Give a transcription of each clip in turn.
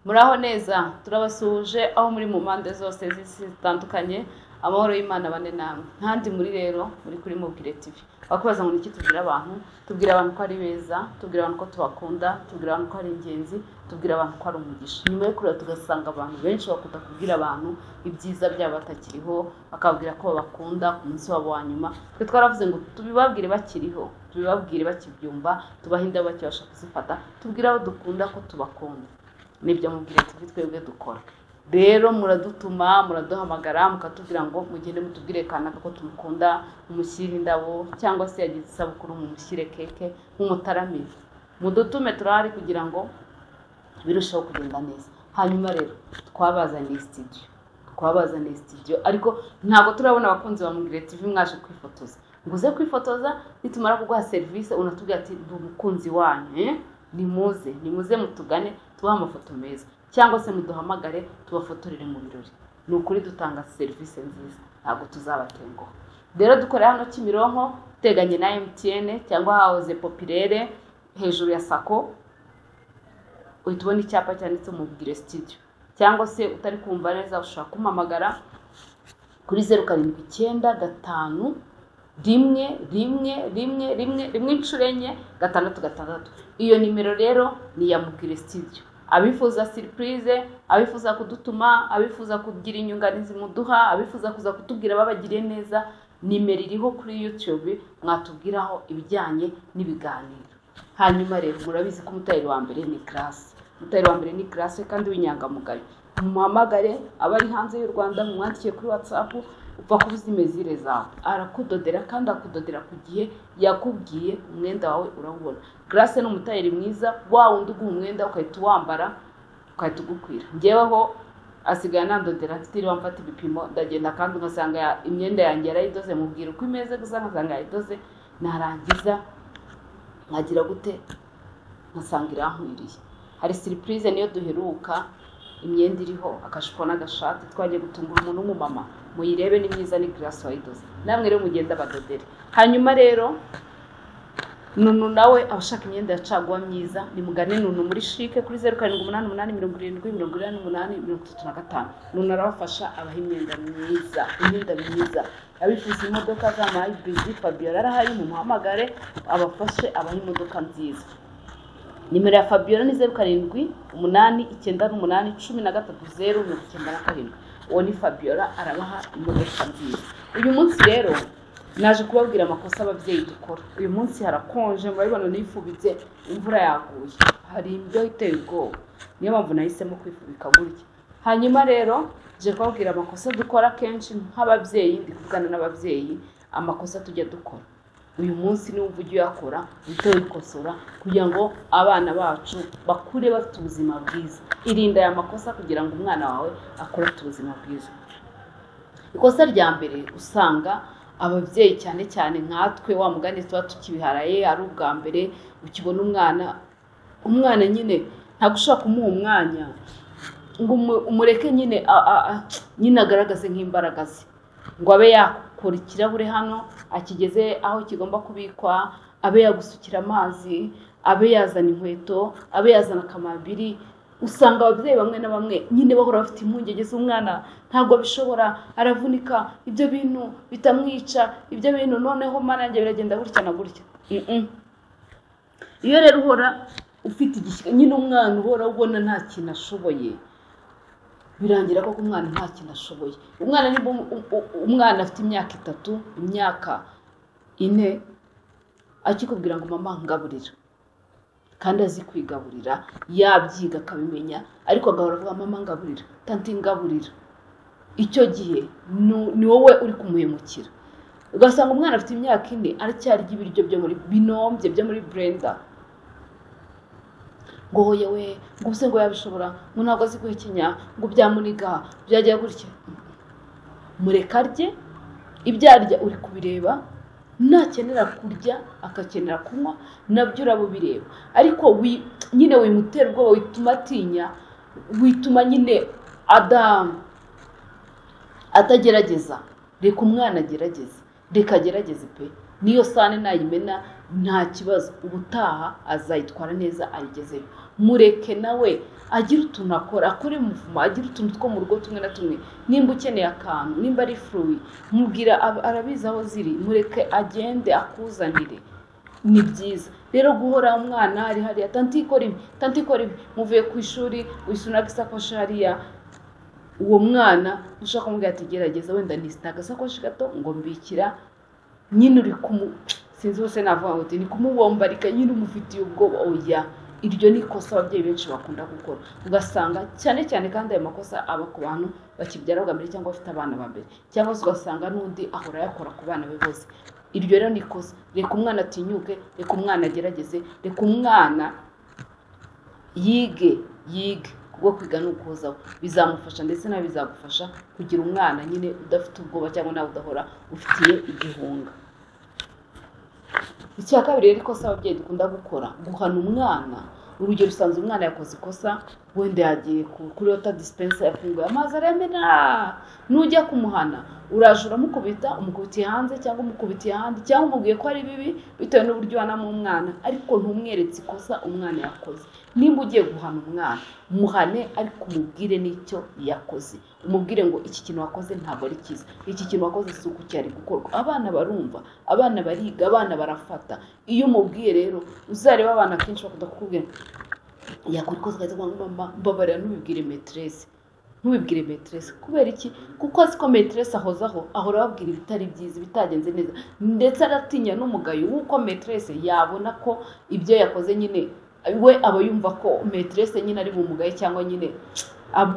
Muraho neza turabasuje aho muri mu mpande zose z'isi zitandukanye amahoro y'Imana bane namwe ntandi muri rero muri kuri Mubwire TV bakubaza ngo niki tubwira abantu ko ari beza, tubwira abantu ko tubakunda, tubwira abantu ko ari ingenzi, tubwira abantu ko ari umugisha. Nyuma yo kureba tugasanga abantu benshi bakunda kubwira abantu ibyiza byabo batakiriho, bakabwira ko babakunda ku munsi wabo wa nyuma. Twe twaravuze ngo tubibabwire bakiriho, tubibabwire bakibyumva, tubahinda bakibasha kuzifata, tubwira abo dukunda ko tubakunda. Nibyo Mubwire TV twebwe dukora. Rero muradutuma, muraduhamagara, mukatubwira ngo mugende mutubwire kanaka ko tumukunda, mumushyire indabo cyangwa se yagize isabukuru mumushyire keke, mumutaramire. Mudutume turahari kugira ngo birusheho kugenda neza. Hanyuma rero twabazaniye studio ariko ntabwo turabona abakunzi ba Mubwire TV mwaje kwifotoza. Nguze kwifotoza nitumara kuguha service unatubwira ati ndi umukunzi wanyu, nimuze mutugane tubaha amafoto meza cyangwa se muduhamagare tubafotorere mu birori. Ni ukuri dutanga service nziza, ntabwo tuzabatenguha. Rero dukorera hano Kimironko teganye na MTN cyangwa hahoze Populaire hejuru ya Sako. Uhitubona icyapa cyanditse Mubwire Studio, cyangwa se utari kumva neza ushaka kumpamagara kuri 0795 rimwe inshuro enye 666. Iyo nimero rero ni ya Mubwire Studio. Abifuza surprise, abifuza kudutuma, abifuza kugira inyunganizi muduha, abifuza kuza kutubwira babagiriye neza, nimero iriho kuri YouTube mwatubwiraho ibijyanye n'ibiganiro. Hanyuma rero murabizi ko umutayeri wa mbere ni classe kandi w'inyangamugayo. Muhamagare abari hanze y'u Rwanda, mwandikiye kuri WhatsApp upfa kubizimezire zawe, arakudodera kandi akudodera ku gihe yakubwiye. Umwenda wawe urabona. Grace ni umutayeri mwiza, wa wundi uguha umwenda ukahita uwambara ukahita ugukwira. Ngeweho asigaye nandodera ntiriwe mfata ibipimo, ndagenda kandi ugasanga imyenda yanjye yarayidoze, mubwira uko imeze gusa nkasanga yayidoze, narangiza nkagira gute nkasanga irankwiriye. Hari surprise niyo duheruka, imyenda iriho akashipo n'agashati, twagiye gutungura umuntu w'umumama, muyirebe ni myiza, ni Grace wayidoze. Namwe rero mugenda badodere. Hanyuma rero Nunu nawe abashaka imyenda yacaguwa myiza, nimugane Nunu muri Chic kuri 0788707835. Nunu arabafasha abaha imyenda myiza, abifuza imodoka za hybrid Fabiola arahari, mu muhamagare abafashe abaha imodoka nziza. Nimero ya Fabiola ni 0788181397. Uwo ni Fabiola arabaha imodoka nziza. Uyu munsi rero naje kubabwira amakosa ababyeyi dukora. Uyu munsi harakonje, murabibona nifubitse, imvura yaguye, hari imbeho iteye ubwoba, niyo mpamvu nahisemo kwifubika gutya. Hanyuma rero je kubabwira amakosa dukora kenshi nk'ababyeyi, ndi kuvugana n'ababyeyi, amakosa tujya dukora. Uyu munsi niwumva ujye yakora uhite wikosora kugira ngo abana bacu bakure bafite ubuzima bwiza. Irinda aya makosa kugira ngo umwana wawe akure afite ubuzima bwiza. Ikosa rya mbere usanga ababyeyi cyane nkatwe wa mugani tuba tukibiharaye, ari ubwa mbere ukibona umwana nyine ntabwo ushaka kumuha umwanya ngo umureke nyine agaragaze nk'imbaraga ze, ngo abe yakora ikirahure hano akigeze aho kigomba kubikwa, abe yagusukira amazi, abe yazana inkweto, abe yazana akamambiri. Usanga ababyeyi bamwe na bamwe nyine bahora bafite impungenge z'umwana, ntabwo bishobora, aravunika, ibyo bintu bitamwica, ibyo bintu noneho marange biragenda gutya na gutya. Iyo rero uhora ufite igishyika nyine umwana uhora ubona nta kintu ashoboye, birangira ko umwana nta kintu ashoboye. Umwana afite imyaka 3, imyaka 4 akikubwira ngo mama ngaburira, kandi azi kwigaburira, yabyiga akabimenya, ariko agahora avuga mama ngaburira, tanti ngaburira. Icyo gihe ni wowe uri kumuhemukira. Ugasanga umwana afite imyaka 4 aracyarya ibiryo byo muri binombye byo muri blender, ngo hoyewe ngo use ngo yabishobora, ngo ntabwo azi guhekenya, ngo byamuniga byagiye gutya. Murekarye ibyarya uri kubireba, nakenera kurya akakenera kunywa nabyo urabo bireba, ariko nyine wimutera ubwoba, wituma atinya, wituma nyine atagerageza. Reka umwana agerageze, reka agerageze pe. Niyo sane nayimena nta kibazo, ubutaha azayitwara neza ayigezeyo. Mureke nawe agira utuntu akore umuvumo, agira utuntu two mu rugo tumwe na tumwe. Nimba ukeneye akantu, nimba ari fruit, mubwira arabizi aho ziri, mureke agende akuzanire. Ni byiza rero guhora umwana ari hariya, tanti ikora ibi, muvuye ku ishuri wisuna gisakoshi hariya, uwo mwana ushaka kumubwira ati gerageza wenda nisita agasakoshi gato ngo mbikira, nyine uri sinzi hose navuga ngo ni kumubombarika, nyine umufitiye ubwoba. Oya, iryo ni ikosa ababyeyi benshi bakunda gukora, ugasanga cyane cyane kandi ayo makosa aba ku bantu bakibyara bwa mbere cyangwa bafite abana ba mbere, cyangwa se ugasanga n'undi ahora yakora ku bana be bose. Iryo rero ni ikosa. Reka umwana atinyuke, reka umwana agerageze, reka umwana yige kubwo kwiga n'ukuzaho bizamufasha, ndetse nawe bizagufasha kugira umwana nyine udafite ubwoba cyangwa nawe udahora ufitiye igihunga. Icya kabiri rero ikosa ababyeyi dukunda gukora, guhana umwana. Urugero usanze umwana yakoze ikosa, wenda yagiye kuri water dispenser yafunguye amazi aramena, nujya kumuhana uraje uramukubita, umukubitiye hanze cyangwa umukubitiye ahandi, cyangwa umubwiye ko ari bibi bitewe n'uburyo wanamo umwana, ariko ntumweretse ikosa umwana yakoze. Nimba ugiye guhana umwana, muhane ariko umubwire n'icyo yakoze, umubwire ngo iki kintu wakoze ntabwo ari cyiza, iki kintu wakoze si uko cyari gukorwa. Abana barumva, abana bariga, abana barafata. Iyo umubwiye rero, uzareba abana kenshi bakunda kukubwira yakora ikosa kaza kwa mama, mbabarira ntubibwire maîtresse, kubera iki? Kuko azi ko maîtresse ahozaho ahora ababwira ibitari byiza, bitagenze neza, ndetse aratinya n'umugayo w'uko maîtresse yabona ko ibyo yakoze nyine we aba yumva ko maîtresse nyine ari bumugaye cyangwa nyine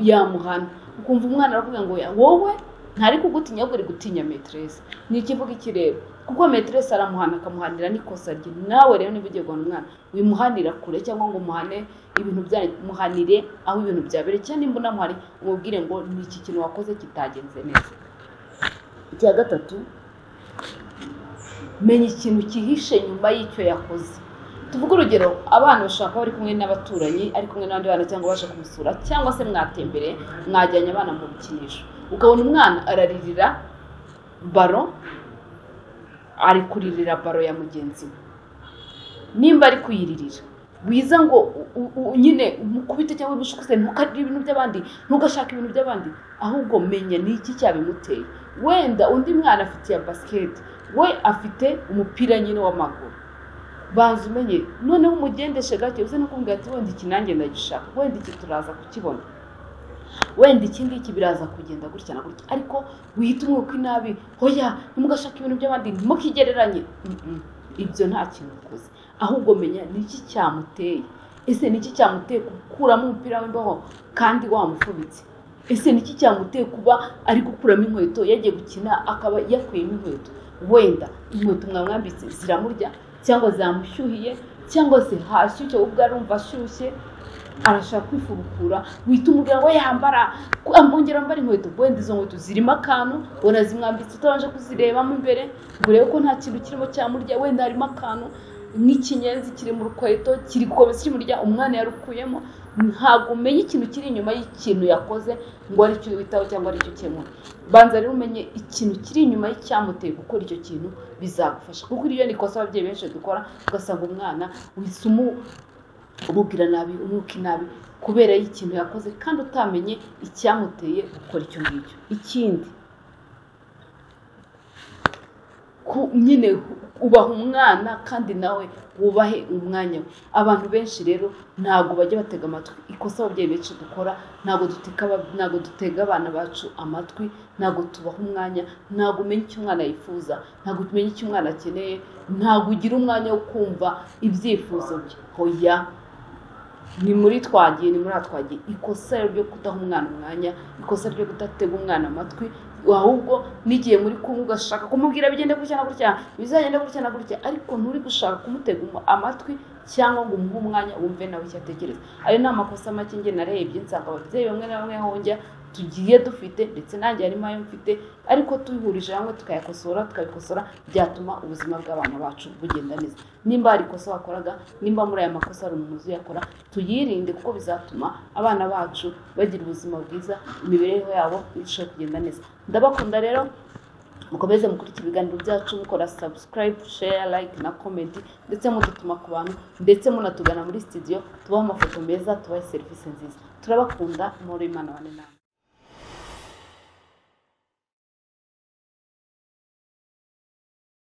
yamuhana. Ukumva umwana aravuga ngo wowe ntari kugutinya, ahubwo ari gutinya maîtresse. Ni ikivuga iki rero? Kuko maîtresse aramuhana akamuhanira n'ikosa rye. Nawe rero niba ugiye guhana umwana, wimuhanira kure cyangwa ngo umuhane ibintu byanyu, muhanire aho ibintu byabereye, cyangwa nimba unamuhari umubwire ngo ni iki kintu wakoze kitagenze neza. Icya gatatu, menya ikintu kihishe nyuma y'icyo yakoze. Tuvuga urugero, abana bashaka bari kumwe n'abaturanyi, ari kumwe n'abandi bana cyangwa baje kumusura, cyangwa se mwatembere mwajyanye abana mu bikinisho, ukabona umwana araririra baro, ari kuririra baro ya mugenzi we. Nimba ari kuyiririra, wiza ngo nyine umukubite cyangwa umushukuse, ntukarire ibintu by'abandi, ntugashaka ibintu by'abandi, ahubwo menya ni iki cyabimuteye. Wenda undi mwana afite ya basket, we afite umupira nyine w'amaguru, banza umenye, noneho umugendeshe gake, uze no kumbwira ati wenda iki nanjye ndagishaka, wenda iki turaza kukibona, wenda iki ngiki biraza kugenda gutya na gutya, ariko wihita umwuka inabi. Hoya, ntimugashaka ibintu by'abandi, ntimukigereranye. Ibyo nta kintu ukoze, ahubwo menya ni iki cyamuteye. Ese ni iki cyamuteye gukuramo umupira w'imbeho kandi wamufubitse? Ese ni iki cyamuteye kuba ari gukuramo inkweto, yagiye gukina akaba yakuyemo inkweto? Wenda inkweto mwamwambitse ziramurya, cyangwa zamushyuhiye, cyangwa se hashyushye ubwo arumva ashyushye arashaka kwifurukura, wihita umubwira ngo yambara, ambongera ambara inkweto. Wenda izo nkweto zirimo akantu, ubona zimwambitse utabanje kuzirebamo imbere ngo urebe ko nta kintu kirimo cyamurya. Wenda harimo akantu nk'ikinyenzi kiri mu rukweto, kiri gukomeza kimurya, umwana yarukuyemo. Ntabwo umenya ikintu kiri inyuma y'ikintu yakoze ngo ari cyo witaho cyangwa ari cyo ukemura. Banza rero umenye ikintu kiri inyuma y'icyamuteye gukora icyo kintu, bizagufasha. Kuko iryo ni ikosa ababyeyi benshi dukora, ugasanga umwana wisumu umubwira nabi, umwuka nabi kubera ikintu yakoze kandi utamenye icyamuteye gukora icyo ngicyo. Ikindi, nyine ubaha umwana kandi nawe wubahe umwanya we. Abantu benshi rero ntabwo bajya batega amatwi. Ikosa ababyeyi benshi dukora, ntabwo dutega abana bacu amatwi, ntabwo tubaha umwanya, ntabwo umenya icyo umwana yifuza, ntabwo umenya icyo umwana akeneye, ntabwo ugira umwanya wo kumva ibyifuzo bye. Hoya, ni muri twagiye. Ikosa ryo kudaha umwana umwanya, ikosa ryo kudatega umwana amatwi, ahubwo nigiye muri kumwe ugashaka kumubwira bigende gutya na gutya, bizagenda gutya na gutya, ariko nturi gushaka kumutega amatwi cyangwa ngo umuhe umwanya wumve nawe icyo atekereza. Ayo ni amakosa make njye narebye, nsanga ababyeyi bamwe na bamwe hongera tugiye dufite, ndetse nanjye harimo ayo mfite, ariko tuyihurije hamwe tukabikosora, byatuma ubuzima bw'abana bacu bugenda neza. Nimba hari ikosa wakoraga, nimba muri aya makosa hari umuntu uyakora, tuyirinde, kuko bizatuma abana bacu bagira ubuzima bwiza, imibereho yabo irushaho kugenda neza. Ndabakunda rero, mukomeze mukurikira ibiganiro byacu mukora subscribe, share, like na comment, ndetse mudutuma ku bantu, ndetse munatugana muri studio tubaha amafoto meza, tubahe serivisi nziza. Turabakunda, amahoro y'Imana abane namwe.